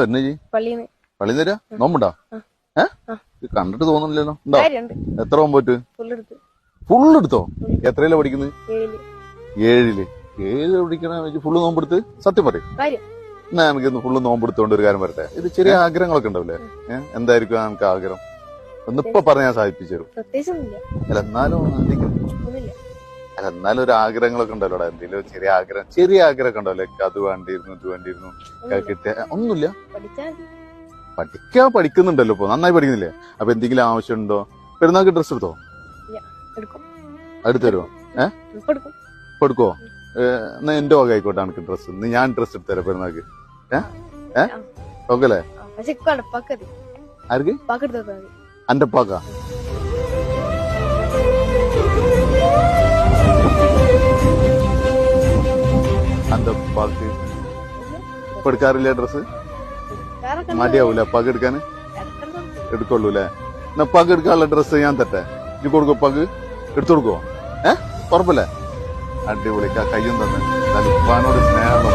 വരുന്നേ ജി? പള്ളിന്ന് വരാ? നോമ്പുണ്ടോ? കണ്ടിട്ട് തോന്നുന്നില്ലല്ലോ. ഉണ്ടോ? എത്ര നോമ്പോറ്റ്? ഫുള്ള് എടുത്തോ? എത്രയിലാ പഠിക്കുന്നത്? 7-ല്. 7 പഠിക്കണ ഫുള്ള് നോമ്പെടുത്ത്? സത്യം പറയും. എന്നാ നമുക്കിന്ന് ഫുള്ള് നോമ്പെടുത്തോണ്ട് ഒരു കാര്യം വരട്ടെ. ഇത് ചെറിയ ആഗ്രഹങ്ങളൊക്കെ ഉണ്ടാവില്ലേ? എന്തായിരിക്കും നമുക്ക് ആഗ്രഹം? ഒന്നിപ്പോ പറഞ്ഞ് ഞാൻ സാധിപ്പിച്ചു തരും. അല്ല എന്നാലും എന്നാലും ഒരു ആഗ്രഹങ്ങളൊക്കെ ഉണ്ടല്ലോടാ. എന്തെങ്കിലും ചെറിയ ആഗ്രഹമൊക്കെ ഉണ്ടാവില്ലേ? അത് വേണ്ടിയിരുന്നു, ഇത് വേണ്ടിയിരുന്നു, കിട്ടിയ ഒന്നുമില്ല. പഠിക്കുന്നുണ്ടല്ലോ ഇപ്പൊ, നന്നായി പഠിക്കുന്നില്ലേ? അപ്പൊ എന്തെങ്കിലും ആവശ്യമുണ്ടോ? പെരുന്നാൾക്ക് ഡ്രസ് എടുത്തോ? അടുത്ത് തരുമോ? ഇപ്പൊ എടുക്കുവോ? എന്നാ എന്റെ വക ആയിക്കോട്ടെ എനിക്ക് ഡ്രസ്. ഇന്ന് ഞാൻ ഡ്രസ് എടുത്തരാം പെരുന്നാൾക്ക്. ഓക്കല്ലേ? ആർക്ക്? അന്റെ പാക്ക അന്റെ പാക്ക് ഇപ്പൊ എടുക്കാറില്ല ഡ്രസ്? മടിയാവൂല പഗ് എടുക്കാന്? എടുക്കുള്ളൂ അല്ലേ? എന്നാ പഗ് എടുക്കാനുള്ള ഡ്രസ്സ് ഞാൻ തട്ടെ. ഇത് കൊടുക്കോ? പഗ് എടുത്തു കൊടുക്കോ? ഉറപ്പല്ലേ? അടിപൊളി. കയ്യും തന്നെ ഉപ്പാനോട് സ്നേഹമുള്ള